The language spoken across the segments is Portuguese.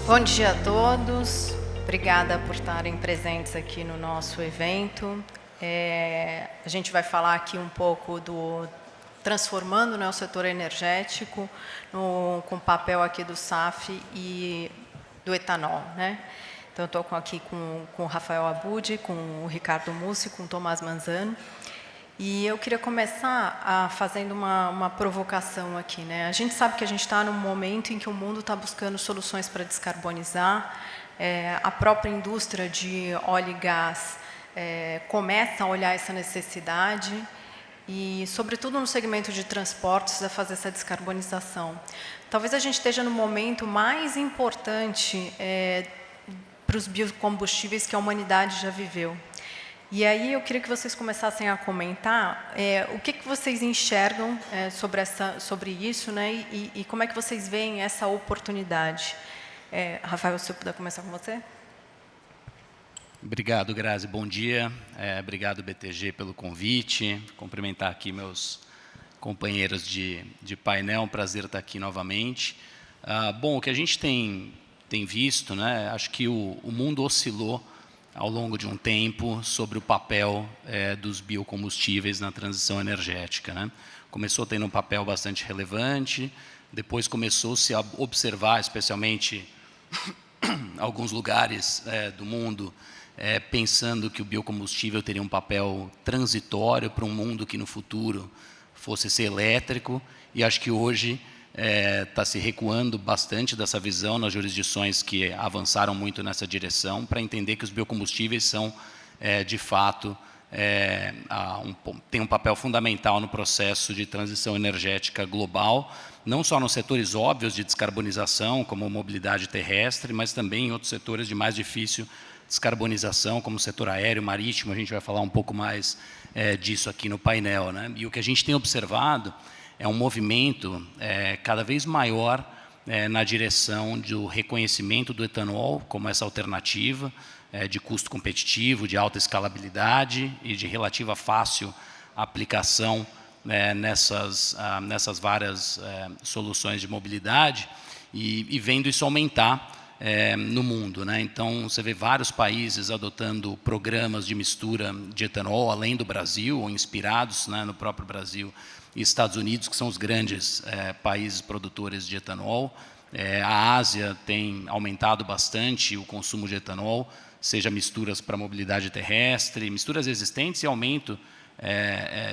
Bom dia a todos, obrigada por estarem presentes aqui no nosso evento. A gente vai falar aqui um pouco do transformando, né, o setor energético com o papel aqui do SAF e do etanol, né? Então, eu estou aqui com o Rafael Abud, com o Ricardo Mussi, com o Tomás Manzano. E eu queria começar fazendo uma provocação aqui, né? A gente sabe que a gente está num momento em que o mundo está buscando soluções para descarbonizar. A própria indústria de óleo e gás começa a olhar essa necessidade e, sobretudo no segmento de transportes, a fazer essa descarbonização. Talvez a gente esteja no momento mais importante para os biocombustíveis que a humanidade já viveu. E aí eu queria que vocês começassem a comentar o que vocês enxergam sobre isso, né? E como é que vocês veem essa oportunidade. Rafael, se eu puder começar com você. Obrigado, Grazi. Bom dia. Obrigado, BTG, pelo convite. Cumprimentar aqui meus companheiros de painel. Um prazer estar aqui novamente. Bom, o que a gente tem visto, né? Acho que o mundo oscilou ao longo de um tempo sobre o papel dos biocombustíveis na transição energética, né? Começou tendo um papel bastante relevante, depois começou-se a observar, especialmente alguns lugares do mundo, pensando que o biocombustível teria um papel transitório para um mundo que no futuro fosse ser elétrico, e acho que hoje está se recuando bastante dessa visão nas jurisdições que avançaram muito nessa direção, para entender que os biocombustíveis são, de fato, têm um papel fundamental no processo de transição energética global, não só nos setores óbvios de descarbonização, como mobilidade terrestre, mas também em outros setores de mais difícil descarbonização, como o setor aéreo, marítimo. A gente vai falar um pouco mais disso aqui no painel, né? E o que a gente tem observado é um movimento cada vez maior na direção do reconhecimento do etanol como essa alternativa de custo competitivo, de alta escalabilidade e de relativa fácil aplicação nessas várias soluções de mobilidade e vendo isso aumentar no mundo, né? Então, você vê vários países adotando programas de mistura de etanol, além do Brasil, ou inspirados, né, no próprio Brasil, e Estados Unidos, que são os grandes países produtores de etanol. A Ásia tem aumentado bastante o consumo de etanol, seja misturas para mobilidade terrestre, misturas existentes e aumento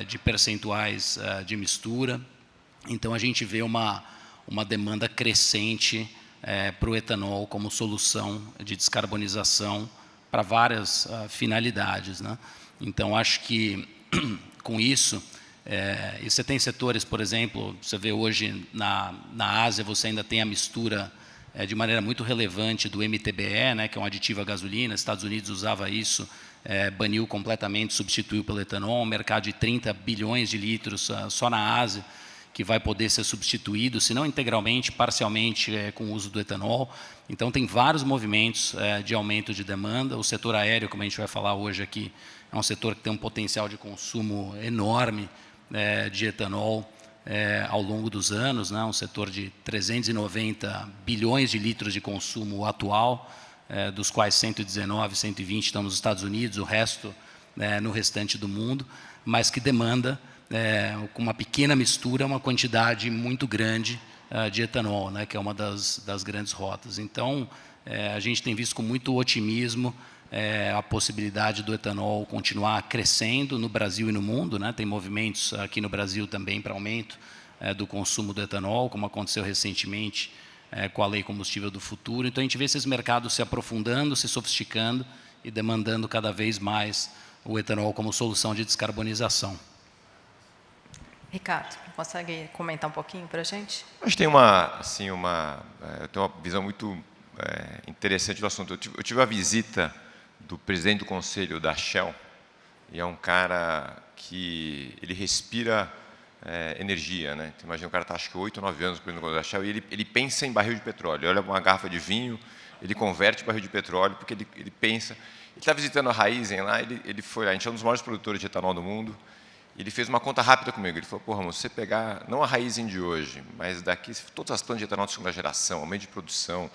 de percentuais de mistura. Então, a gente vê uma demanda crescente para o etanol como solução de descarbonização para várias finalidades, né? Então, acho que com isso, e você tem setores, por exemplo, você vê hoje na Ásia, você ainda tem a mistura de maneira muito relevante do MTBE, né, que é um aditivo à gasolina. Estados Unidos usava isso, baniu completamente, substituiu pelo etanol, um mercado de 30 bilhões de litros só na Ásia, que vai poder ser substituído, se não integralmente, parcialmente, com o uso do etanol. Então, tem vários movimentos de aumento de demanda. O setor aéreo, como a gente vai falar hoje aqui, é um setor que tem um potencial de consumo enorme de etanol ao longo dos anos, né? Um setor de 390 bilhões de litros de consumo atual, dos quais 119, 120 estão nos Estados Unidos, o resto no restante do mundo, mas que demanda, com uma pequena mistura, uma quantidade muito grande de etanol, né, que é uma das grandes rotas. Então, a gente tem visto com muito otimismo a possibilidade do etanol continuar crescendo no Brasil e no mundo, né? Tem movimentos aqui no Brasil também para aumento do consumo do etanol, como aconteceu recentemente com a Lei Combustível do Futuro. Então, a gente vê esses mercados se aprofundando, se sofisticando e demandando cada vez mais o etanol como solução de descarbonização. Ricardo, consegue comentar um pouquinho para a gente? A gente tem uma visão muito interessante do assunto. Eu tive a visita do presidente do conselho da Shell, e é um cara que ele respira energia, né? Então, imagina, o cara está, acho que 8 ou 9 anos presidente do conselho da Shell, e ele pensa em barril de petróleo. Ele olha uma garrafa de vinho, ele converte barril de petróleo, porque ele pensa... Ele está visitando a Raízen lá, ele foi lá, a gente é um dos maiores produtores de etanol do mundo. Ele fez uma conta rápida comigo. Ele falou: porra, se você pegar, não a Raízen de hoje, mas daqui, todas as plantas de etanol de segunda geração, aumento de produção,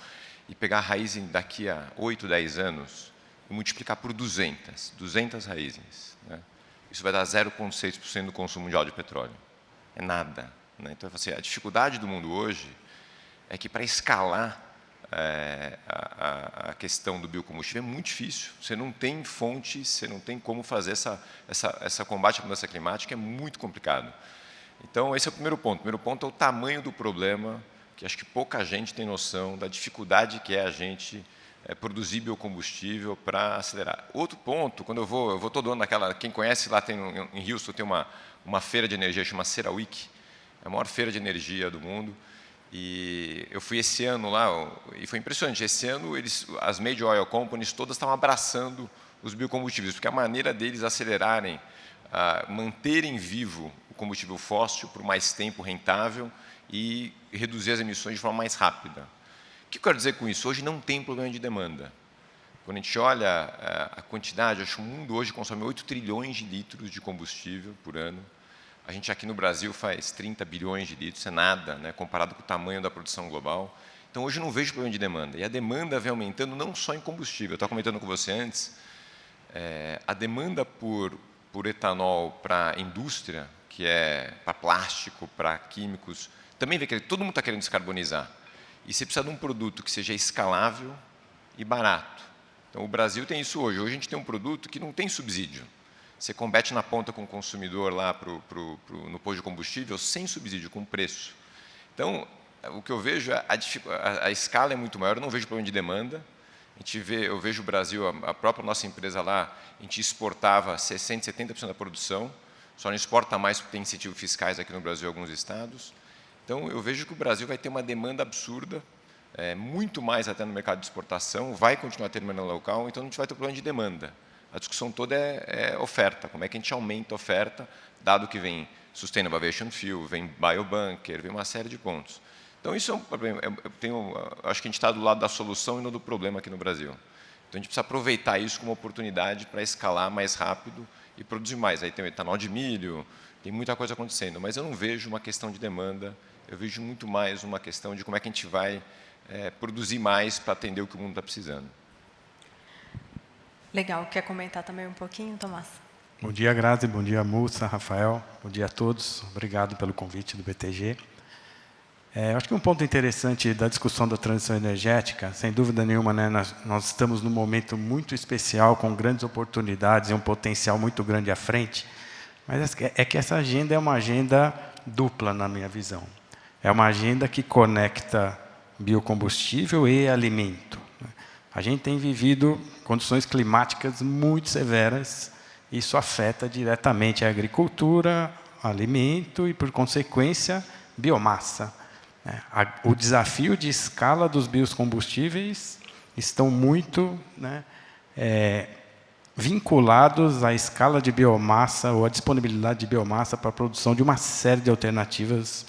e pegar a raiz daqui a 8, 10 anos e multiplicar por 200 raízes, né? Isso vai dar 0,6% do consumo mundial de petróleo. É nada, né? Então, assim, a dificuldade do mundo hoje é que, para escalar a questão do biocombustível, é muito difícil. Você não tem fonte, você não tem como fazer essa combate à mudança climática, é muito complicado. Então, esse é o primeiro ponto. O primeiro ponto é o tamanho do problema, que acho que pouca gente tem noção da dificuldade que é a gente produzir biocombustível para acelerar. Outro ponto, quando eu vou todo ano naquela, quem conhece lá, em Houston tem uma feira de energia, chama CERAWeek, é a maior feira de energia do mundo, e eu fui esse ano lá, e foi impressionante. Esse ano, as major oil companies todas estavam abraçando os biocombustíveis, porque a maneira deles acelerarem, manterem vivo o combustível fóssil por mais tempo rentável e reduzir as emissões de forma mais rápida. O que eu quero dizer com isso? Hoje não tem problema de demanda. Quando a gente olha a quantidade, acho que o mundo hoje consome 8 trilhões de litros de combustível por ano. A gente aqui no Brasil faz 30 bilhões de litros, isso é nada, né, comparado com o tamanho da produção global. Então, hoje eu não vejo problema de demanda. E a demanda vem aumentando não só em combustível. Eu estava comentando com você antes, a demanda por etanol para a indústria, que é para plástico, para químicos, também vê que todo mundo está querendo descarbonizar. E você precisa de um produto que seja escalável e barato. Então, o Brasil tem isso hoje. Hoje a gente tem um produto que não tem subsídio. Você compete na ponta com o consumidor lá no posto de combustível sem subsídio, com preço. Então, o que eu vejo, a escala é muito maior, eu não vejo problema de demanda. Eu vejo o Brasil, a própria nossa empresa lá, a gente exportava 60%, 70% da produção, só não exporta mais porque tem incentivos fiscais aqui no Brasil em alguns estados. Então, eu vejo que o Brasil vai ter uma demanda absurda, muito mais até no mercado de exportação, vai continuar tendo demanda local, então a gente vai ter problema de demanda. A discussão toda é oferta, como é que a gente aumenta a oferta, dado que vem Sustainable Aviation Fuel, vem Biobunker, vem uma série de pontos. Então, isso é um problema. Acho que a gente está do lado da solução e não do problema aqui no Brasil. Então, a gente precisa aproveitar isso como oportunidade para escalar mais rápido e produzir mais. Aí tem o etanol de milho, tem muita coisa acontecendo, mas eu não vejo uma questão de demanda, eu vejo muito mais uma questão de como é que a gente vai produzir mais para atender o que o mundo está precisando. Legal. Quer comentar também um pouquinho, Tomás? Bom dia, Grazi. Bom dia, Mussa, Rafael. Bom dia a todos. Obrigado pelo convite do BTG. Acho que um ponto interessante da discussão da transição energética, sem dúvida nenhuma, né, nós estamos num momento muito especial, com grandes oportunidades e um potencial muito grande à frente, mas é que essa agenda é uma agenda dupla, na minha visão. É uma agenda que conecta biocombustível e alimento. A gente tem vivido condições climáticas muito severas, isso afeta diretamente a agricultura, alimento e, por consequência, biomassa. O desafio de escala dos biocombustíveis estão muito vinculados à escala de biomassa ou à disponibilidade de biomassa para a produção de uma série de alternativas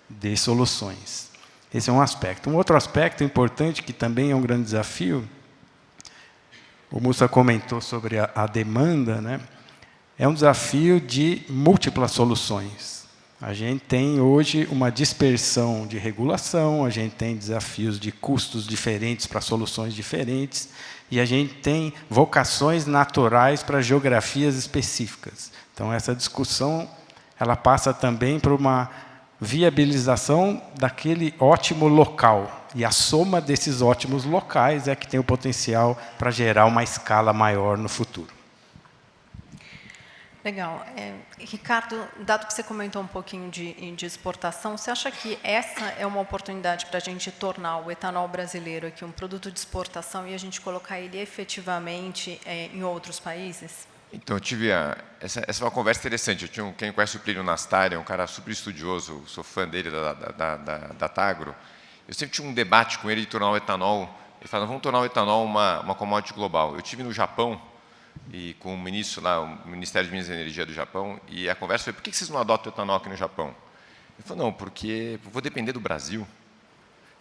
de soluções. Esse é um aspecto. Um outro aspecto importante, que também é um grande desafio, o Mussa comentou sobre a demanda, né? É um desafio de múltiplas soluções. A gente tem hoje uma dispersão de regulação, a gente tem desafios de custos diferentes para soluções diferentes, e a gente tem vocações naturais para geografias específicas. Então, essa discussão ela passa também por uma viabilização daquele ótimo local. E a soma desses ótimos locais é que tem o potencial para gerar uma escala maior no futuro. Legal. Ricardo, dado que você comentou um pouquinho de exportação, você acha que essa é uma oportunidade para a gente tornar o etanol brasileiro aqui um produto de exportação e a gente colocar ele efetivamente em outros países? Então, eu tive essa é uma conversa interessante. Quem conhece o Plínio Nastari, é um cara super estudioso, sou fã dele, da Tagro. Eu sempre tinha um debate com ele de tornar o etanol. Ele falava, vamos tornar o etanol uma commodity global. Eu estive no Japão e com o ministro lá, o Ministério de Minas e Energia do Japão, e a conversa foi, por que vocês não adotam o etanol aqui no Japão? Ele falou, não, porque eu vou depender do Brasil.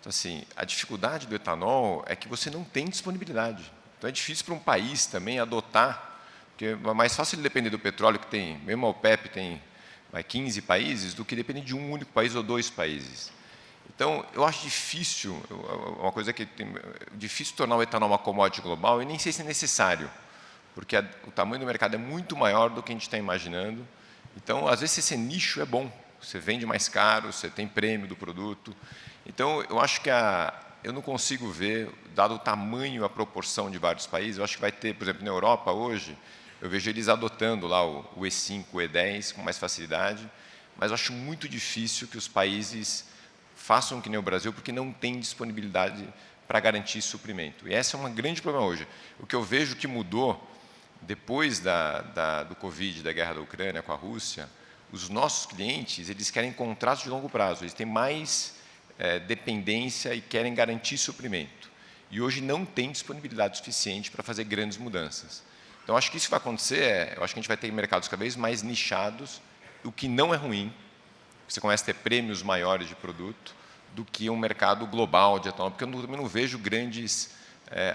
Então, assim, a dificuldade do etanol é que você não tem disponibilidade. Então, é difícil para um país também adotar, porque é mais fácil ele depender do petróleo, que tem, mesmo a OPEP tem 15 países, do que depender de um único país ou 2 países. Então, eu acho difícil, uma coisa que difícil tornar o etanol uma commodity global, e nem sei se é necessário, porque o tamanho do mercado é muito maior do que a gente está imaginando. Então, às vezes, esse nicho é bom. Você vende mais caro, você tem prêmio do produto. Então, eu acho que eu não consigo ver, dado o tamanho, a proporção de vários países, eu acho que vai ter, por exemplo, na Europa hoje, eu vejo eles adotando lá o E5, o E10 com mais facilidade, mas eu acho muito difícil que os países façam que nem o Brasil, porque não tem disponibilidade para garantir suprimento. E esse é um grande problema hoje. O que eu vejo que mudou, depois do Covid, da guerra da Ucrânia com a Rússia, os nossos clientes, eles querem contratos de longo prazo, eles têm mais dependência e querem garantir suprimento. E hoje não tem disponibilidade suficiente para fazer grandes mudanças. Então, acho que isso vai acontecer, eu acho que a gente vai ter mercados cada vez mais nichados, o que não é ruim. Você começa a ter prêmios maiores de produto do que um mercado global de etanol, porque eu também não vejo grandes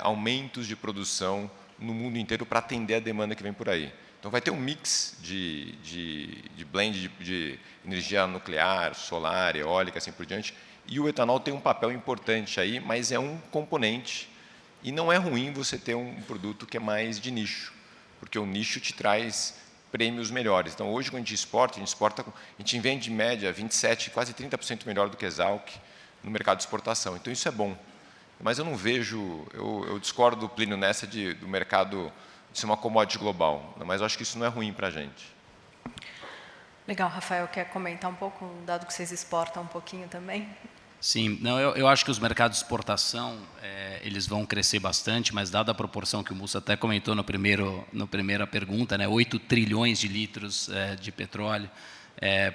aumentos de produção no mundo inteiro para atender a demanda que vem por aí. Então, vai ter um mix de blend de energia nuclear, solar, eólica, assim por diante, e o etanol tem um papel importante aí, mas é um componente, e não é ruim você ter um produto que é mais de nicho, porque o nicho te traz prêmios melhores. Então, hoje, quando a gente vende, em média, 27%, quase 30% melhor do que Exalc no mercado de exportação. Então, isso é bom. Mas eu não vejo, eu discordo do Plínio nessa do mercado de ser uma commodity global, mas eu acho que isso não é ruim para a gente. Legal, Rafael, quer comentar um pouco, dado que vocês exportam um pouquinho também? Sim, não, eu acho que os mercados de exportação, eles vão crescer bastante, mas dada a proporção que o Mussa até comentou na primeira pergunta, né, 8 trilhões de litros de petróleo,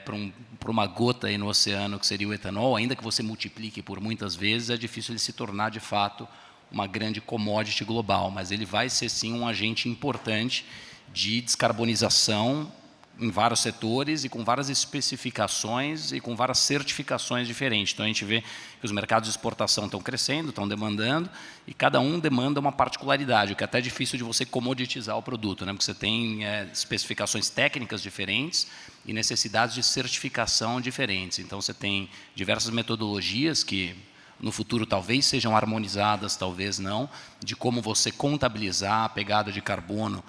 para uma gota aí no oceano, que seria o etanol, ainda que você multiplique por muitas vezes, é difícil ele se tornar, de fato, uma grande commodity global, mas ele vai ser, sim, um agente importante de descarbonização em vários setores e com várias especificações e com várias certificações diferentes. Então, a gente vê que os mercados de exportação estão crescendo, estão demandando, e cada um demanda uma particularidade, o que é até difícil de você comoditizar o produto, né? Porque você tem especificações técnicas diferentes e necessidades de certificação diferentes. Então, você tem diversas metodologias que, no futuro, talvez sejam harmonizadas, talvez não, de como você contabilizar a pegada de carbono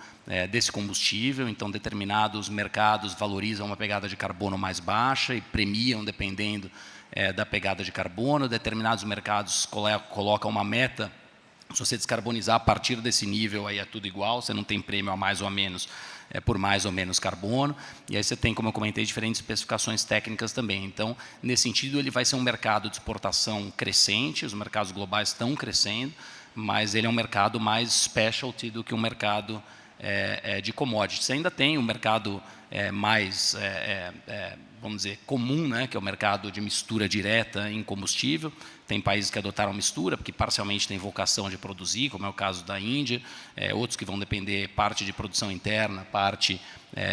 desse combustível. Então, determinados mercados valorizam uma pegada de carbono mais baixa e premiam dependendo da pegada de carbono. Determinados mercados colocam uma meta. Se você descarbonizar a partir desse nível, aí é tudo igual, você não tem prêmio a mais ou a menos por mais ou menos carbono. E aí você tem, como eu comentei, diferentes especificações técnicas também. Então, nesse sentido, ele vai ser um mercado de exportação crescente, os mercados globais estão crescendo, mas ele é um mercado mais specialty do que um mercado de commodities. Você ainda tem um mercado mais, vamos dizer, comum, né, que é o mercado de mistura direta em combustível. Tem países que adotaram mistura, porque parcialmente tem vocação de produzir, como é o caso da Índia, outros que vão depender parte de produção interna, parte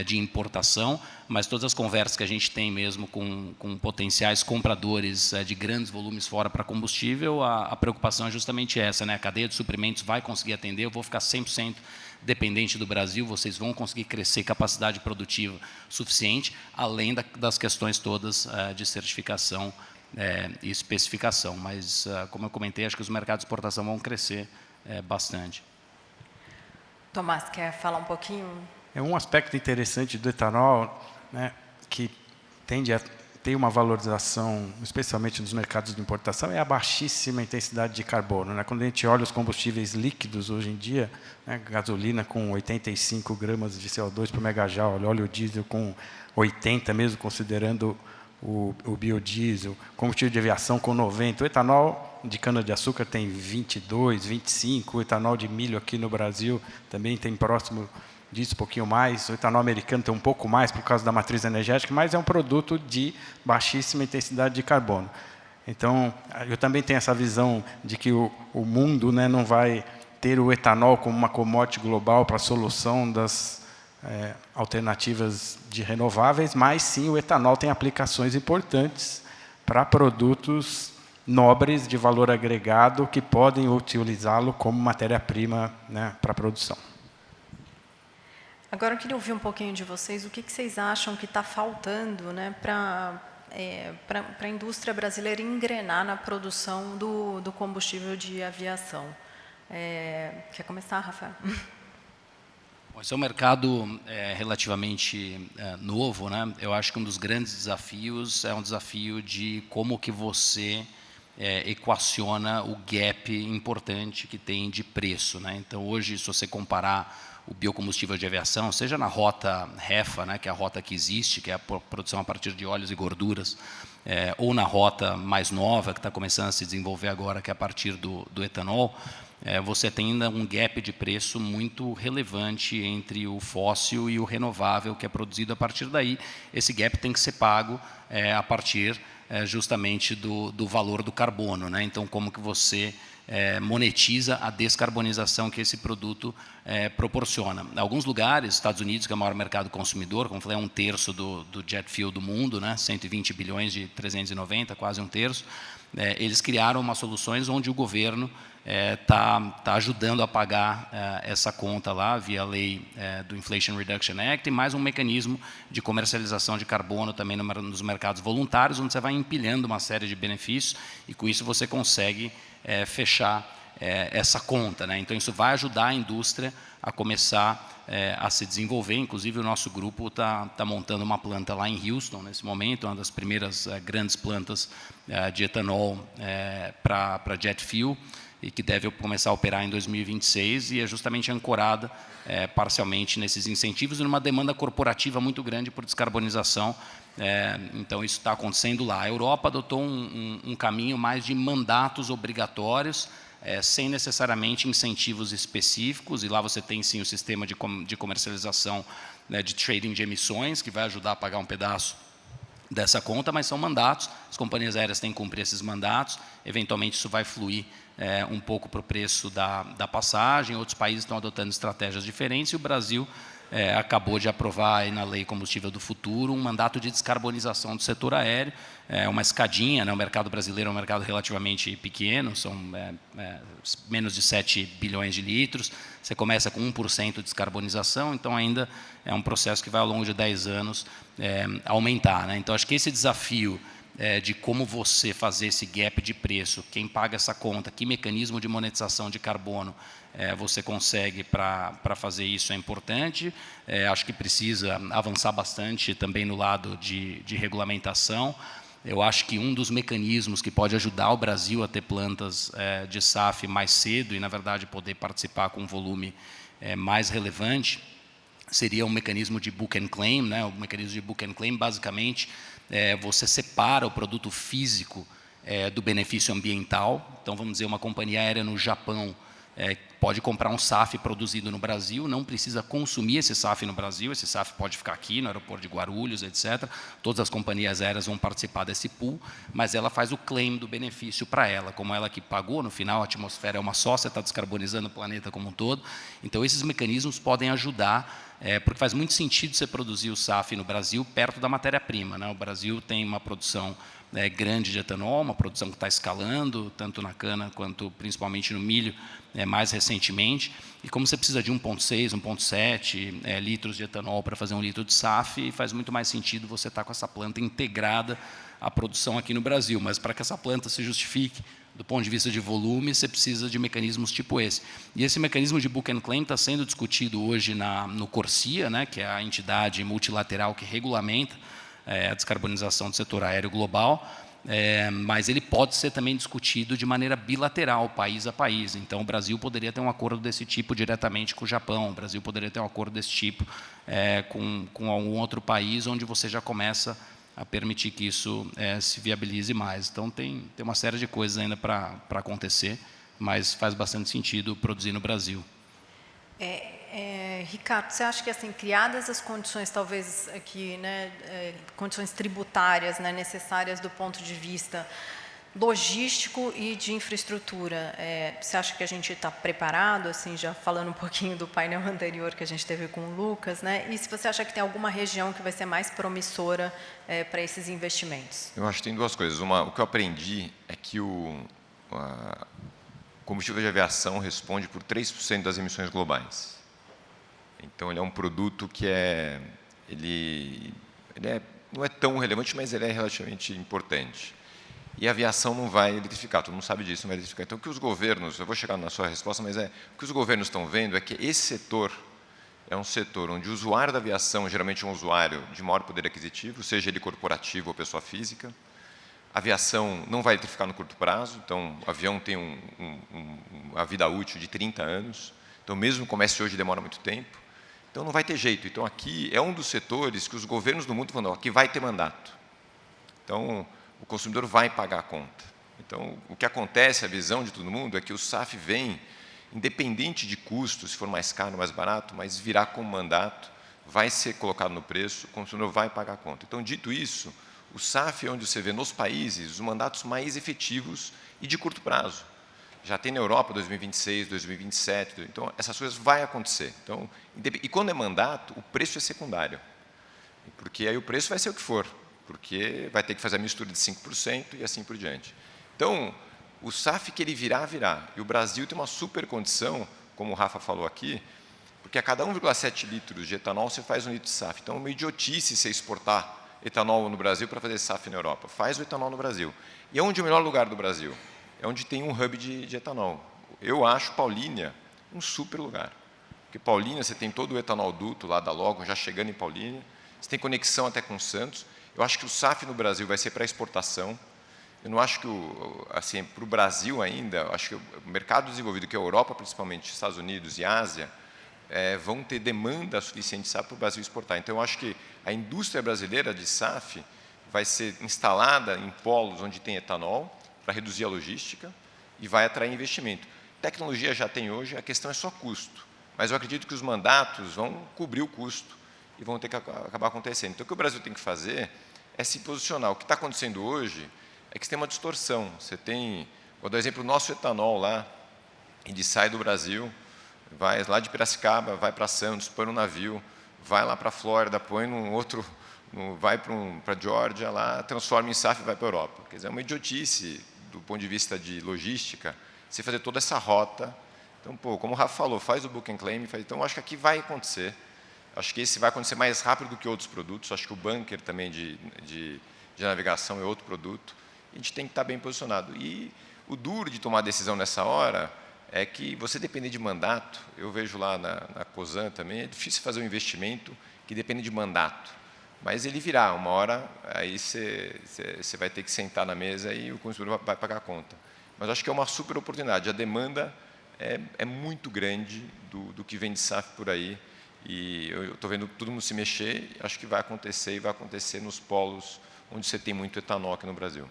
de importação, mas todas as conversas que a gente tem mesmo com potenciais compradores de grandes volumes fora para combustível, a preocupação é justamente essa, né? A cadeia de suprimentos vai conseguir atender, eu vou ficar 100% dependente do Brasil, vocês vão conseguir crescer capacidade produtiva suficiente, além das questões todas de certificação e especificação. Mas, como eu comentei, acho que os mercados de exportação vão crescer bastante. Tomás, quer falar um pouquinho? É um aspecto interessante do etanol, né, que tende a ter uma valorização, especialmente nos mercados de importação, é a baixíssima intensidade de carbono, né? Quando a gente olha os combustíveis líquidos hoje em dia, né, gasolina com 85 gramas de CO2 por megajoule, óleo diesel com 80, mesmo considerando o biodiesel, combustível de aviação com 90, o etanol de cana-de-açúcar tem 22, 25, o etanol de milho aqui no Brasil também tem próximo disso, um pouquinho mais, o etanol americano tem um pouco mais por causa da matriz energética, mas é um produto de baixíssima intensidade de carbono. Então, eu também tenho essa visão de que o mundo, né, não vai ter o etanol como uma commodity global para a solução das alternativas de renováveis, mas sim o etanol tem aplicações importantes para produtos nobres de valor agregado que podem utilizá-lo como matéria-prima, né, para a produção. Agora eu queria ouvir um pouquinho de vocês, o que vocês acham que está faltando, né, para para a indústria brasileira engrenar na produção do combustível de aviação. Quer começar, Rafael? Esse é um mercado relativamente novo, né? Eu acho que um dos grandes desafios é um desafio de como que você equaciona o gap importante que tem de preço, né? Então, hoje, se você comparar o biocombustível de aviação, seja na rota REFA, né, que é a rota que existe, que é a produção a partir de óleos e gorduras, ou na rota mais nova, que está começando a se desenvolver agora, que é a partir do etanol, você tem ainda um gap de preço muito relevante entre o fóssil e o renovável que é produzido a partir daí. Esse gap tem que ser pago a partir justamente do valor do carbono, né? Então, como que você monetiza a descarbonização que esse produto proporciona. Em alguns lugares, Estados Unidos, que é o maior mercado consumidor, como eu falei, é 1/3 do jet fuel do mundo, né? 120 bilhões de 390, quase 1/3, eles criaram umas soluções onde o governo está ajudando a pagar essa conta lá, via a lei do Inflation Reduction Act, e mais um mecanismo de comercialização de carbono também nos mercados voluntários, onde você vai empilhando uma série de benefícios, e com isso você consegue fechar essa conta, né? Então, isso vai ajudar a indústria a começar a se desenvolver. Inclusive, o nosso grupo está montando uma planta lá em Houston, nesse momento, uma das primeiras grandes plantas de etanol para jet fuel, e que deve começar a operar em 2026, e é justamente ancorada parcialmente nesses incentivos e numa demanda corporativa muito grande por descarbonização. Então, isso está acontecendo lá. A Europa adotou um caminho mais de mandatos obrigatórios, sem necessariamente incentivos específicos, e lá você tem sim o sistema de comercialização, né, de trading de emissões, que vai ajudar a pagar um pedaço dessa conta, mas são mandatos, as companhias aéreas têm que cumprir esses mandatos, eventualmente isso vai fluir um pouco para o preço da passagem. Outros países estão adotando estratégias diferentes, e o Brasil acabou de aprovar aí na Lei Combustível do Futuro um mandato de descarbonização do setor aéreo, uma escadinha, né? O mercado brasileiro é um mercado relativamente pequeno, são menos de 7 bilhões de litros, você começa com 1% de descarbonização, então ainda é um processo que vai ao longo de 10 anos aumentar, né? Então, acho que esse desafio de como você fazer esse gap de preço, quem paga essa conta, que mecanismo de monetização de carbono você consegue para fazer isso é importante. Acho que precisa avançar bastante também no lado de regulamentação. Eu acho que um dos mecanismos que pode ajudar o Brasil a ter plantas de SAF mais cedo e, na verdade, poder participar com um volume mais relevante seria um mecanismo de book and claim, né? O mecanismo de book and claim, basicamente, você separa o produto físico do benefício ambiental. Então, vamos dizer, uma companhia aérea no Japão pode comprar um SAF produzido no Brasil, não precisa consumir esse SAF no Brasil, esse SAF pode ficar aqui no aeroporto de Guarulhos, etc. Todas as companhias aéreas vão participar desse pool, mas ela faz o claim do benefício para ela, como ela que pagou, no final a atmosfera é uma só, você está descarbonizando o planeta como um todo. Então, esses mecanismos podem ajudar, porque faz muito sentido você produzir o SAF no Brasil perto da matéria-prima, né? O Brasil tem uma produção grande de etanol, uma produção que está escalando, tanto na cana quanto principalmente no milho, mais recentemente. E como você precisa de 1,6, 1,7 litros de etanol para fazer 1 litro de SAF, faz muito mais sentido você estar com essa planta integrada à produção aqui no Brasil. Mas para que essa planta se justifique do ponto de vista de volume, você precisa de mecanismos tipo esse. E esse mecanismo de book and claim está sendo discutido hoje no CORSIA, né, que é a entidade multilateral que regulamenta a descarbonização do setor aéreo global, mas ele pode ser também discutido de maneira bilateral, país a país. Então, o Brasil poderia ter um acordo desse tipo diretamente com o Japão, o Brasil poderia ter um acordo desse tipo com algum outro país, onde você já começa a permitir que isso se viabilize mais. Então, tem uma série de coisas ainda para acontecer, mas faz bastante sentido produzir no Brasil. Ricardo, você acha que, assim, criadas as condições, talvez aqui, né, condições tributárias, né, necessárias do ponto de vista logístico e de infraestrutura, você acha que a gente está preparado, assim, já falando um pouquinho do painel anterior que a gente teve com o Lucas, né? E se você acha que tem alguma região que vai ser mais promissora para esses investimentos? Eu acho que tem duas coisas. O que eu aprendi é que o combustível de aviação responde por 3% das emissões globais. Então, ele é um produto que ele é não é tão relevante, mas ele é relativamente importante. E a aviação não vai eletrificar, todo mundo sabe disso, não vai eletrificar. Então, o que os governos, eu vou chegar na sua resposta, mas o que os governos estão vendo é que esse setor é um setor onde o usuário da aviação, geralmente é um usuário de maior poder aquisitivo, seja ele corporativo ou pessoa física. A aviação não vai eletrificar no curto prazo, então o avião tem uma vida útil de 30 anos, então mesmo que comece hoje demora muito tempo, então não vai ter jeito. Então aqui é um dos setores que os governos do mundo falam, aqui vai ter mandato. Então o consumidor vai pagar a conta. Então o que acontece, a visão de todo mundo é que o SAF vem, independente de custo, se for mais caro ou mais barato, mas virá como mandato, vai ser colocado no preço, o consumidor vai pagar a conta. Então, dito isso, o SAF é onde você vê nos países os mandatos mais efetivos e de curto prazo. Já tem na Europa 2026, 2027, então essas coisas vão acontecer. Então, e quando é mandato, o preço é secundário, porque aí o preço vai ser o que for, porque vai ter que fazer a mistura de 5% e assim por diante. Então, o SAF que ele virá. E o Brasil tem uma super condição, como o Rafa falou aqui, porque a cada 1,7 litros de etanol você faz 1 litro de SAF. Então, é uma idiotice você exportar etanol no Brasil para fazer SAF na Europa. Faz o etanol no Brasil. E é onde é o melhor lugar do Brasil? É onde tem um hub de etanol. Eu acho Paulínia um super lugar. Porque Paulínia, você tem todo o etanol duto lá da Logo, já chegando em Paulínia. Você tem conexão até com Santos. Eu acho que o SAF no Brasil vai ser para exportação. Eu não acho que, assim, para o Brasil ainda, acho que o mercado desenvolvido, que é a Europa, principalmente, Estados Unidos e Ásia, vão ter demanda suficiente de SAF para o Brasil exportar. Então, eu acho que a indústria brasileira de SAF vai ser instalada em polos onde tem etanol, para reduzir a logística, e vai atrair investimento. Tecnologia já tem hoje, a questão é só custo. Mas eu acredito que os mandatos vão cobrir o custo e vão ter que acabar acontecendo. Então, o que o Brasil tem que fazer é se posicionar. O que está acontecendo hoje é que você tem uma distorção. Você tem, vou dar um exemplo, o nosso etanol lá, ele sai do Brasil, vai lá de Piracicaba, vai para Santos, põe no navio, vai lá para a Flórida, põe num outro, vai para a Geórgia, lá, transforma em SAF e vai para a Europa. Quer dizer, é uma idiotice do ponto de vista de logística, você fazer toda essa rota. Então, como o Rafa falou, faz o book and claim, então acho que aqui vai acontecer. Acho que esse vai acontecer mais rápido do que outros produtos. Acho que o bunker também de navegação é outro produto. A gente tem que estar bem posicionado. E o duro de tomar decisão nessa hora é que você depender de mandato, eu vejo lá na COSAN também, é difícil fazer um investimento que depende de mandato. Mas ele virá, uma hora, aí você vai ter que sentar na mesa e o consumidor vai pagar a conta. Mas acho que é uma super oportunidade. A demanda é muito grande do que vem de SAF por aí. E eu estou vendo todo mundo se mexer, acho que vai acontecer e vai acontecer nos polos onde você tem muito etanol aqui no Brasil.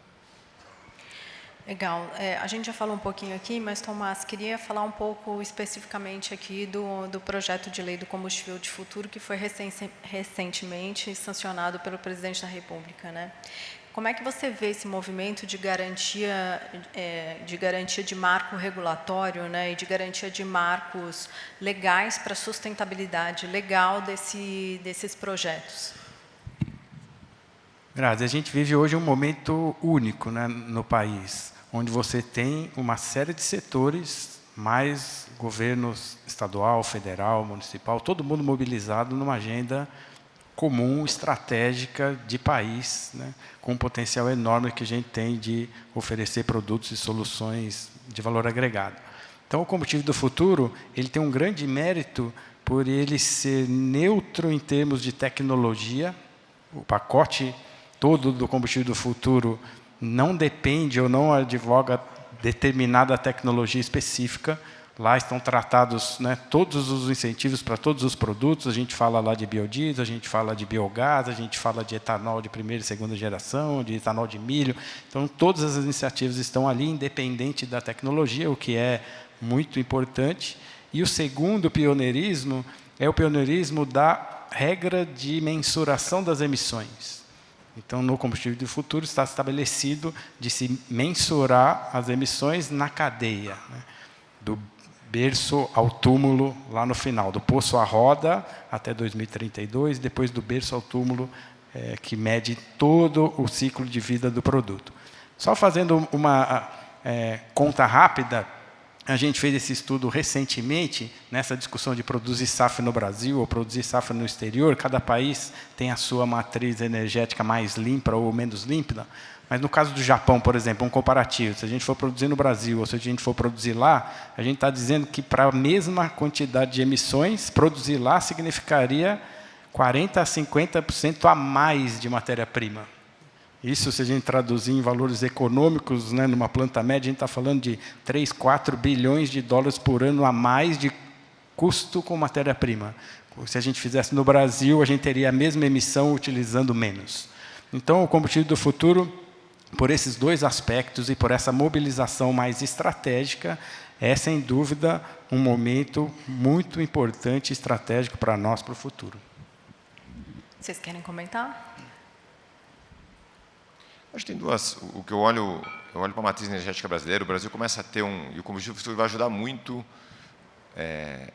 Legal. A gente já falou um pouquinho aqui, mas, Tomás, queria falar um pouco especificamente aqui do projeto de lei do combustível de futuro, que foi recentemente sancionado pelo presidente da República, né? Como é que você vê esse movimento de garantia de marco regulatório, né, e de garantia de marcos legais para a sustentabilidade legal desses projetos? Grazi, a gente vive hoje um momento único, né, no país, onde você tem uma série de setores, mais governos estadual, federal, municipal, todo mundo mobilizado numa agenda comum, estratégica de país, né, com um potencial enorme que a gente tem de oferecer produtos e soluções de valor agregado. Então, o combustível do futuro, ele tem um grande mérito por ele ser neutro em termos de tecnologia. O pacote todo do combustível do futuro não depende ou não advoga determinada tecnologia específica. Lá estão tratados, né, todos os incentivos para todos os produtos. A gente fala lá de biodiesel, a gente fala de biogás, a gente fala de etanol de primeira e segunda geração, de etanol de milho. Então, todas as iniciativas estão ali, independente da tecnologia, o que é muito importante. E o segundo pioneirismo é o pioneirismo da regra de mensuração das emissões. Então, no combustível do futuro está estabelecido de se mensurar as emissões na cadeia, né, do berço ao túmulo lá no final, do poço à roda até 2032, depois do berço ao túmulo, que mede todo o ciclo de vida do produto. Só fazendo uma conta rápida, A gente fez esse estudo recentemente, nessa discussão de produzir SAF no Brasil ou produzir SAF no exterior. Cada país tem a sua matriz energética mais limpa ou menos límpida. Mas no caso do Japão, por exemplo, um comparativo, se a gente for produzir no Brasil ou se a gente for produzir lá, a gente está dizendo que para a mesma quantidade de emissões, produzir lá significaria 40% a 50% a mais de matéria-prima. Isso, se a gente traduzir em valores econômicos, né, numa planta média, a gente está falando de 3, 4 bilhões de dólares por ano a mais de custo com matéria-prima. Se a gente fizesse no Brasil, a gente teria a mesma emissão utilizando menos. Então, o combustível do futuro, por esses dois aspectos e por essa mobilização mais estratégica, é, sem dúvida, um momento muito importante e estratégico para nós, para o futuro. Vocês querem comentar? Acho que tem duas. O que eu olho para a matriz energética brasileira, o Brasil começa a ter e o combustível futuro vai ajudar muito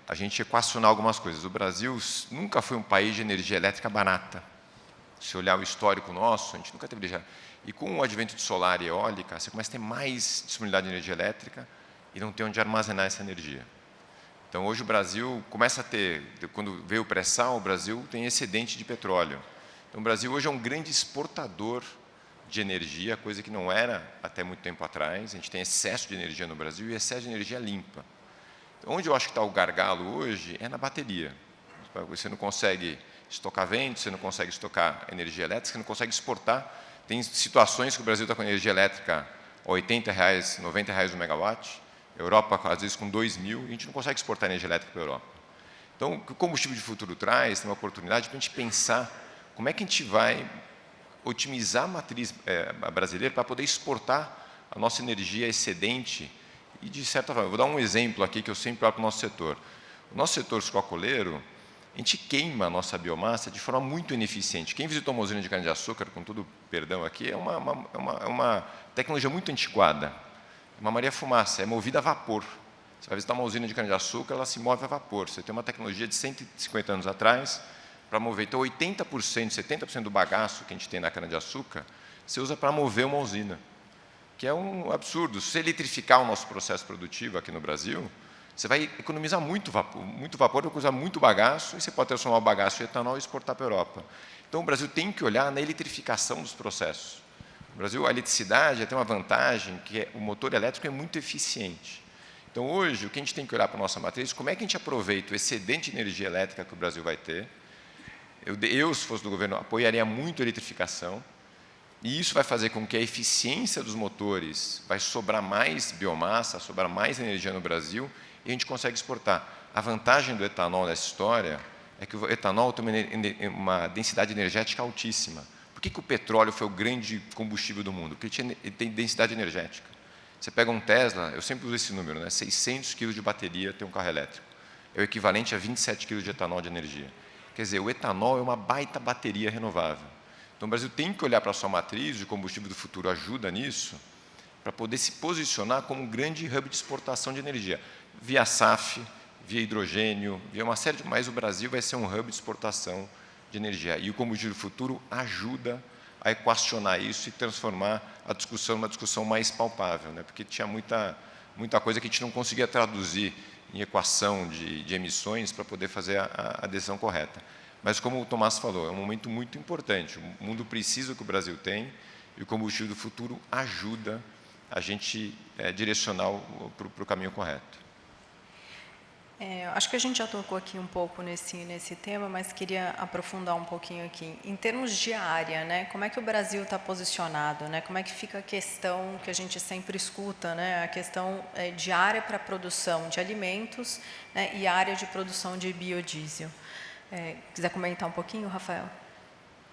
a gente equacionar algumas coisas. O Brasil nunca foi um país de energia elétrica barata. Se olhar o histórico nosso, a gente nunca teve energia. E com o advento de solar e eólica, você começa a ter mais disponibilidade de energia elétrica e não tem onde armazenar essa energia. Então, hoje o Brasil começa a ter, quando veio o pré-sal, o Brasil tem excedente de petróleo. Então, o Brasil hoje é um grande exportador de energia, coisa que não era até muito tempo atrás. A gente tem excesso de energia no Brasil e excesso de energia limpa. Então, onde eu acho que está o gargalo hoje é na bateria. Você não consegue estocar vento, você não consegue estocar energia elétrica, você não consegue exportar. Tem situações que o Brasil está com energia elétrica a R$80, R$90 o megawatt, Europa, às vezes, com 2.000, e a gente não consegue exportar energia elétrica para a Europa. Então, o que o combustível de futuro traz, tem uma oportunidade para a gente pensar como é que a gente vai otimizar a matriz brasileira para poder exportar a nossa energia excedente e, de certa forma, eu vou dar um exemplo aqui que eu sempre olho para o nosso setor. O nosso setor sucroalcooleiro, a gente queima a nossa biomassa de forma muito ineficiente. Quem visitou uma usina de cana-de-açúcar, com todo perdão aqui, é uma tecnologia muito antiquada. É uma maria-fumaça, é movida a vapor. Você vai visitar uma usina de cana-de-açúcar, ela se move a vapor. Você tem uma tecnologia de 150 anos atrás para mover. Então, 80%, 70% do bagaço que a gente tem na cana-de-açúcar, você usa para mover uma usina, que é um absurdo. Se você eletrificar o nosso processo produtivo aqui no Brasil, você vai economizar muito vapor, vai usar muito bagaço, e você pode transformar o bagaço em etanol e exportar para a Europa. Então, o Brasil tem que olhar na eletrificação dos processos. No Brasil, a eletricidade tem uma vantagem, que o motor elétrico é muito eficiente. Então, hoje, o que a gente tem que olhar para a nossa matriz, como é que a gente aproveita o excedente de energia elétrica que o Brasil vai ter. Eu, se fosse do governo, apoiaria muito a eletrificação, e isso vai fazer com que a eficiência dos motores vai sobrar mais biomassa, sobrar mais energia no Brasil, e a gente consegue exportar. A vantagem do etanol nessa história é que o etanol tem uma densidade energética altíssima. Por que o petróleo foi o grande combustível do mundo? Porque ele tem densidade energética. Você pega um Tesla, eu sempre uso esse número, né? 600 kg de bateria tem um carro elétrico. É o equivalente a 27 kg de etanol de energia. Quer dizer, o etanol é uma baita bateria renovável. Então, o Brasil tem que olhar para a sua matriz, o combustível do futuro ajuda nisso, para poder se posicionar como um grande hub de exportação de energia. Via SAF, via hidrogênio, via uma série de... Mas o Brasil vai ser um hub de exportação de energia. E o combustível do futuro ajuda a equacionar isso e transformar a discussão numa discussão mais palpável, né? Porque tinha muita coisa que a gente não conseguia traduzir em equação de emissões para poder fazer a decisão correta. Mas, como o Tomás falou, é um momento muito importante. O mundo precisa do que o Brasil tem, e o combustível do futuro ajuda a gente direcionar para o caminho correto. Acho que a gente já tocou aqui um pouco nesse tema, mas queria aprofundar um pouquinho aqui. Em termos de área, né, como é que o Brasil está posicionado? Né? Como é que fica a questão que a gente sempre escuta, né, a questão de área para produção de alimentos, né, e área de produção de biodiesel? Quiser comentar um pouquinho, Rafael?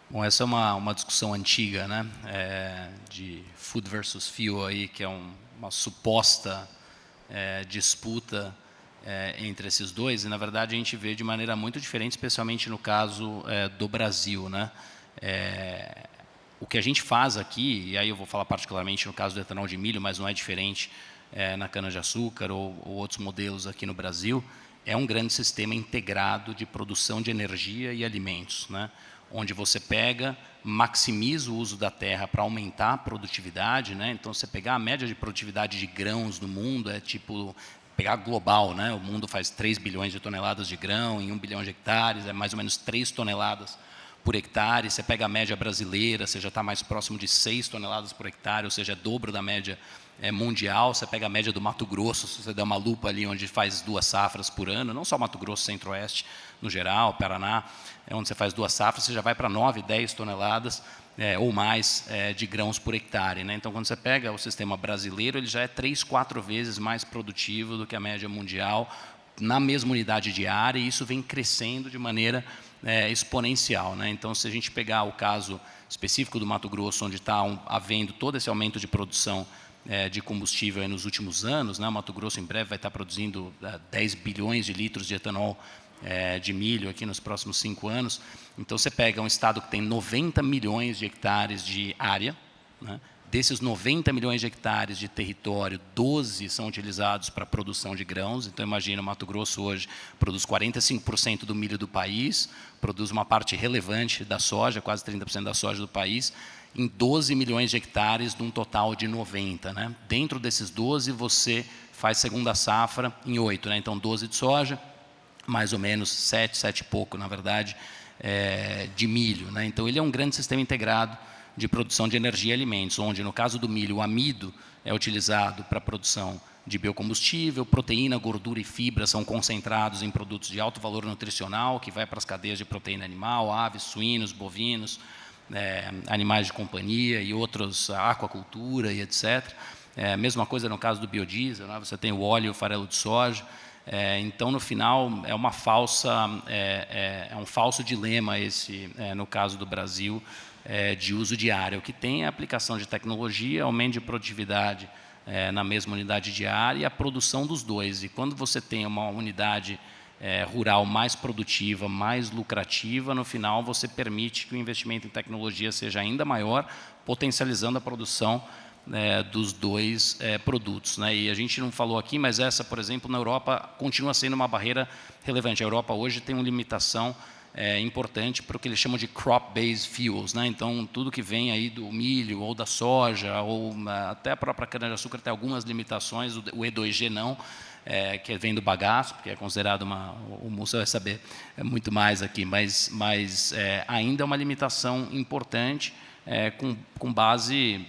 Bom, essa é uma discussão antiga, né, de food versus fuel, aí, que é uma suposta disputa entre esses dois, e na verdade a gente vê de maneira muito diferente, especialmente no caso do Brasil, né? O que a gente faz aqui, e aí eu vou falar particularmente no caso do etanol de milho, mas não é diferente na cana-de-açúcar ou outros modelos aqui no Brasil, é um grande sistema integrado de produção de energia e alimentos, né? Onde você pega, maximiza o uso da terra para aumentar a produtividade, né? Então, você pegar a média de produtividade de grãos no mundo é tipo pegar global, né? O mundo faz 3 bilhões de toneladas de grão em 1 bilhão de hectares, é mais ou menos 3 toneladas por hectare. Você pega a média brasileira, você já está mais próximo de 6 toneladas por hectare, ou seja, é dobro da média mundial. Você pega a média do Mato Grosso, se você der uma lupa ali, onde faz 2 safras por ano, não só Mato Grosso, Centro-Oeste, no geral, Paraná, onde você faz 2 safras, você já vai para 9, 10 toneladas ou mais de grãos por hectare, né? Então, quando você pega o sistema brasileiro, ele já é 3, 4 vezes mais produtivo do que a média mundial, na mesma unidade de área, e isso vem crescendo de maneira exponencial, né? Então, se a gente pegar o caso específico do Mato Grosso, onde está havendo todo esse aumento de produção de combustível nos últimos anos, né? O Mato Grosso em breve vai estar produzindo 10 bilhões de litros de etanol de milho aqui nos próximos 5 anos. Então, você pega um estado que tem 90 milhões de hectares de área, né? Desses 90 milhões de hectares de território, 12 são utilizados para a produção de grãos. Então, imagina, o Mato Grosso hoje produz 45% do milho do país, produz uma parte relevante da soja, quase 30% da soja do país, em 12 milhões de hectares, de um total de 90. Né? Dentro desses 12, você faz segunda safra em 8. Né? Então, 12 de soja, mais ou menos 7 e pouco, na verdade, de milho. Né? Então, ele é um grande sistema integrado de produção de energia e alimentos, onde, no caso do milho, o amido é utilizado para a produção de biocombustível, proteína, gordura e fibra são concentrados em produtos de alto valor nutricional, que vai para as cadeias de proteína animal, aves, suínos, bovinos, animais de companhia e outros, aquacultura e etc. Mesma coisa no caso do biodiesel, né? Você tem o óleo e o farelo de soja. Então, no final, é um falso dilema esse, no caso do Brasil, de uso de área. O que tem é a aplicação de tecnologia, aumento de produtividade na mesma unidade de área e a produção dos dois. E quando você tem uma unidade rural mais produtiva, mais lucrativa, no final você permite que o investimento em tecnologia seja ainda maior, potencializando a produção dos dois produtos. Né? E a gente não falou aqui, mas essa, por exemplo, na Europa continua sendo uma barreira relevante. A Europa hoje tem uma limitação importante para o que eles chamam de crop-based fuels, né? Então, tudo que vem aí do milho ou da soja, ou até a própria cana-de-açúcar tem algumas limitações, o E2G não, que vem do bagaço, porque é considerado o Mussa vai saber muito mais aqui, mas ainda é uma limitação importante, com base,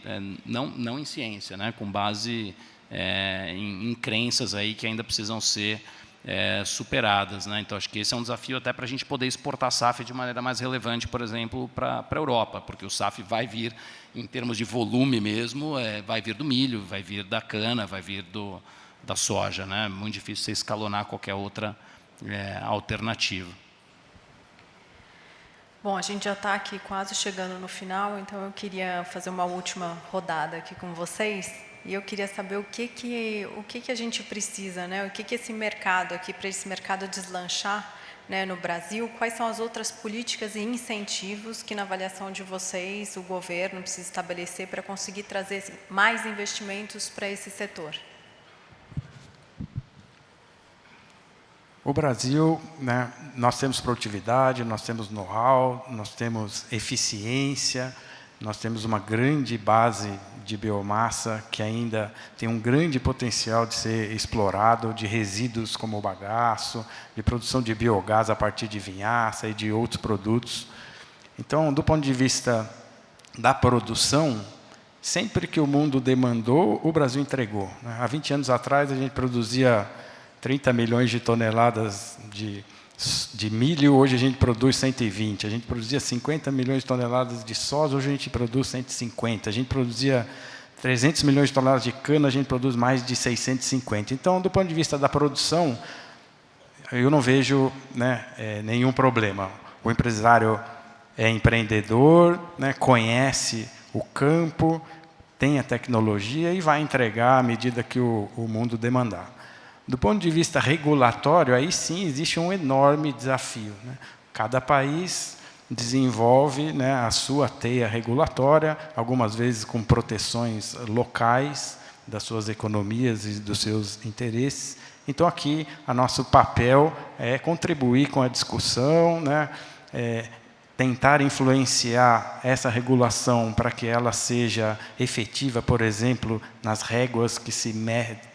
não em ciência, né? Com base em crenças aí que ainda precisam ser superadas, né? Então, acho que esse é um desafio até para a gente poder exportar SAF de maneira mais relevante, por exemplo, para a Europa, porque o SAF vai vir, em termos de volume mesmo, vai vir do milho, vai vir da cana, vai vir da soja, né? Muito difícil você escalonar qualquer outra alternativa. Bom, a gente já está aqui quase chegando no final, então eu queria fazer uma última rodada aqui com vocês. E eu queria saber o que a gente precisa, né? O que esse mercado aqui, para esse mercado deslanchar, né, no Brasil, quais são as outras políticas e incentivos que, na avaliação de vocês, o governo precisa estabelecer para conseguir trazer mais investimentos para esse setor? O Brasil, né, nós temos produtividade, nós temos know-how, nós temos eficiência, nós temos uma grande base de biomassa que ainda tem um grande potencial de ser explorado, de resíduos como o bagaço, de produção de biogás a partir de vinhaça e de outros produtos. Então, do ponto de vista da produção, sempre que o mundo demandou, o Brasil entregou. Há 20 anos atrás, a gente produzia 30 milhões de toneladas de milho, hoje a gente produz 120. A gente produzia 50 milhões de toneladas de soja, hoje a gente produz 150. A gente produzia 300 milhões de toneladas de cana, a gente produz mais de 650. Então, do ponto de vista da produção, eu não vejo, né, nenhum problema. O empresário é empreendedor, né, conhece o campo, tem a tecnologia e vai entregar à medida que o mundo demandar. Do ponto de vista regulatório, aí sim existe um enorme desafio, né? Cada país desenvolve, né, a sua teia regulatória, algumas vezes com proteções locais das suas economias e dos seus interesses. Então, aqui, o nosso papel é contribuir com a discussão, né, tentar influenciar essa regulação para que ela seja efetiva, por exemplo, nas réguas que se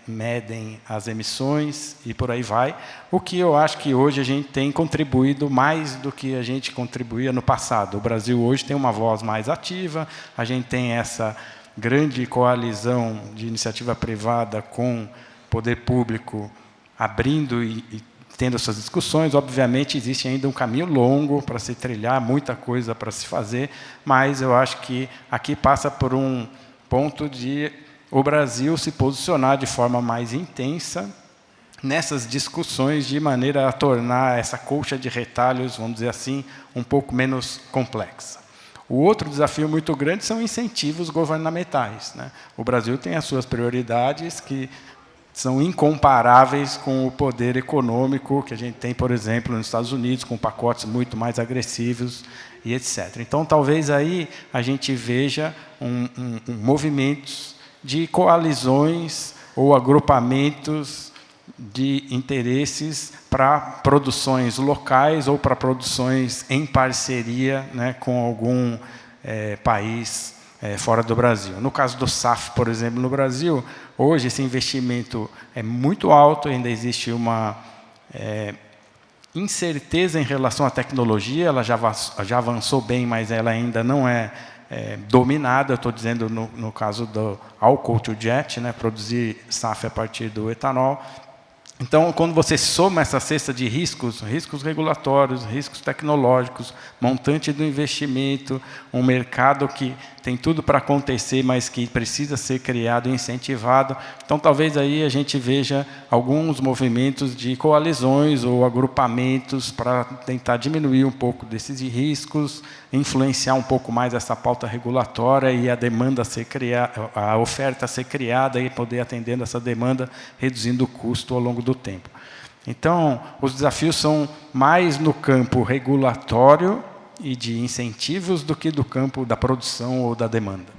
medem as emissões e por aí vai, o que eu acho que hoje a gente tem contribuído mais do que a gente contribuía no passado. O Brasil hoje tem uma voz mais ativa, a gente tem essa grande coalizão de iniciativa privada com poder público abrindo e tendo essas discussões. Obviamente, existe ainda um caminho longo para se trilhar, muita coisa para se fazer, mas eu acho que aqui passa por um ponto de o Brasil se posicionar de forma mais intensa nessas discussões, de maneira a tornar essa colcha de retalhos, vamos dizer assim, um pouco menos complexa. O outro desafio muito grande são incentivos governamentais, né? O Brasil tem as suas prioridades que são incomparáveis com o poder econômico que a gente tem, por exemplo, nos Estados Unidos, com pacotes muito mais agressivos e etc. Então, talvez aí a gente veja movimentos de coalizões ou agrupamentos de interesses para produções locais ou para produções em parceria, né, com algum país fora do Brasil. No caso do SAF, por exemplo, no Brasil, hoje esse investimento é muito alto, ainda existe uma incerteza em relação à tecnologia, ela já avançou bem, mas ela ainda não é dominada. Eu estou dizendo no caso do álcool to jet, né, produzir SAF a partir do etanol. Então, quando você soma essa cesta de riscos regulatórios, riscos tecnológicos, montante do investimento, um mercado que tem tudo para acontecer, mas que precisa ser criado e incentivado, então talvez aí a gente veja alguns movimentos de coalizões ou agrupamentos para tentar diminuir um pouco desses riscos, influenciar um pouco mais essa pauta regulatória e a demanda ser criada, a oferta ser criada e poder atender essa demanda, reduzindo o custo ao longo do tempo. Então, os desafios são mais no campo regulatório e de incentivos do que do campo da produção ou da demanda.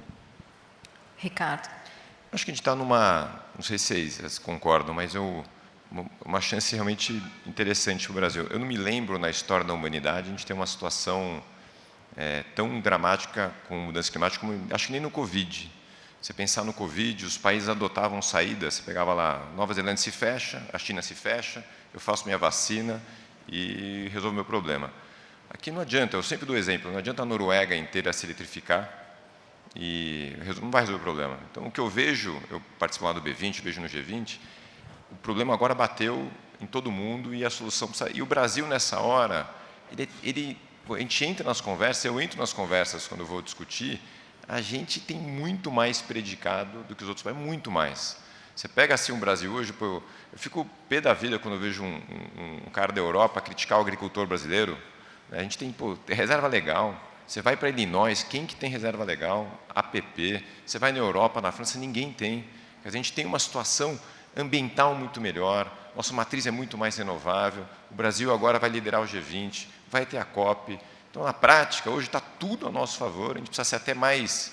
Ricardo. Acho que a gente está numa, não sei se vocês concordam, mas uma chance realmente interessante para o Brasil. Eu não me lembro na história da humanidade a gente tem uma situação tão dramática com mudança climática como acho que nem no Covid. Você pensar no Covid, os países adotavam saídas, você pegava lá, Nova Zelândia se fecha, a China se fecha, eu faço minha vacina e resolvo meu problema. Aqui não adianta, eu sempre dou exemplo, não adianta a Noruega inteira se eletrificar e não vai resolver o problema. Então, o que eu vejo, eu participo lá do B20, vejo no G20, o problema agora bateu em todo mundo e a solução precisa... E o Brasil, nessa hora, a gente entra nas conversas, eu entro nas conversas quando eu vou discutir, a gente tem muito mais predicado do que os outros países, muito mais. Você pega assim o Brasil hoje, eu fico pé da vida quando eu vejo um cara da Europa criticar o agricultor brasileiro. A gente tem reserva legal. Você vai para Illinois, quem que tem reserva legal? APP. Você vai na Europa, na França, ninguém tem. A gente tem uma situação ambiental muito melhor, nossa matriz é muito mais renovável, o Brasil agora vai liderar o G20, vai ter a COP. Então, na prática, hoje está tudo a nosso favor, a gente precisa ser até mais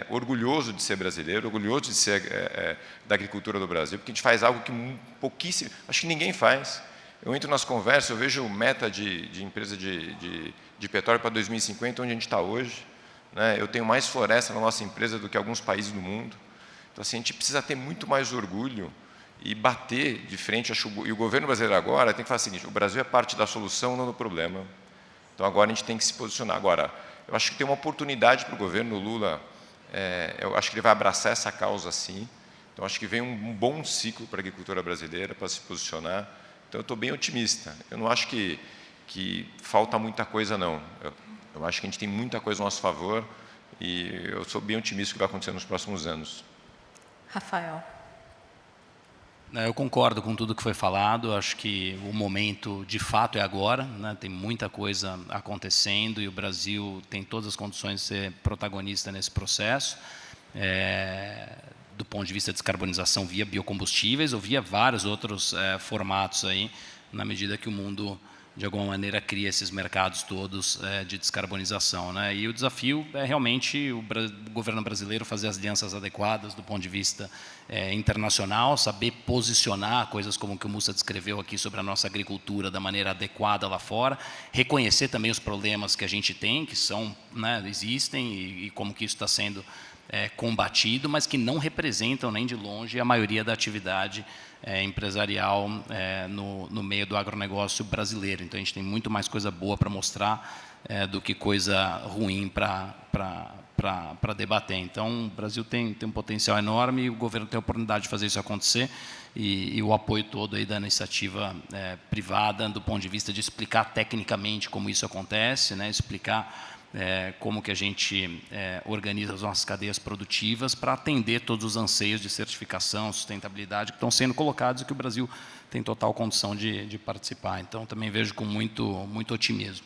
orgulhoso de ser brasileiro, orgulhoso de ser da agricultura do Brasil, porque a gente faz algo que pouquíssimo, acho que ninguém faz. Eu entro nas conversas, eu vejo meta de empresa de petróleo para 2050, onde a gente está hoje. Né? Eu tenho mais floresta na nossa empresa do que alguns países do mundo. Então, assim, a gente precisa ter muito mais orgulho e bater de frente. E o governo brasileiro agora tem que falar o seguinte, o Brasil é parte da solução, não do problema. Então, agora a gente tem que se posicionar. Agora, eu acho que tem uma oportunidade para o governo Lula, eu acho que ele vai abraçar essa causa, sim. Então, acho que vem um bom ciclo para a agricultura brasileira, para se posicionar. Então, eu estou bem otimista. Eu não acho que falta muita coisa, não. Eu acho que a gente tem muita coisa a nosso favor e eu sou bem otimista com o que vai acontecer nos próximos anos. Rafael. Eu concordo com tudo que foi falado. Acho que o momento, de fato, é agora. Né? Tem muita coisa acontecendo e o Brasil tem todas as condições de ser protagonista nesse processo. Do ponto de vista de descarbonização via biocombustíveis ou via vários outros formatos aí, na medida que o mundo de alguma maneira, cria esses mercados todos de descarbonização, né? E o desafio é realmente o governo brasileiro fazer as alianças adequadas do ponto de vista internacional, saber posicionar coisas como o que o Mussa descreveu aqui sobre a nossa agricultura da maneira adequada lá fora, reconhecer também os problemas que a gente tem, que são, né, existem, e como que isso está sendo combatido, mas que não representam nem de longe a maioria da atividade empresarial no meio do agronegócio brasileiro. Então, a gente tem muito mais coisa boa para mostrar do que coisa ruim para debater. Então, o Brasil tem um potencial enorme e o governo tem a oportunidade de fazer isso acontecer e o apoio todo aí da iniciativa privada, do ponto de vista de explicar tecnicamente como isso acontece, né, explicar como que a gente organiza as nossas cadeias produtivas para atender todos os anseios de certificação, sustentabilidade que estão sendo colocados e que o Brasil tem total condição de participar. Então, também vejo com muito otimismo.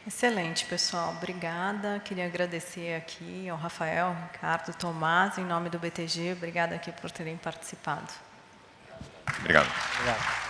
Excelente, pessoal. Obrigada. Queria agradecer aqui ao Rafael, Ricardo, Tomás, em nome do BTG. Obrigada aqui por terem participado. Obrigado. Obrigado.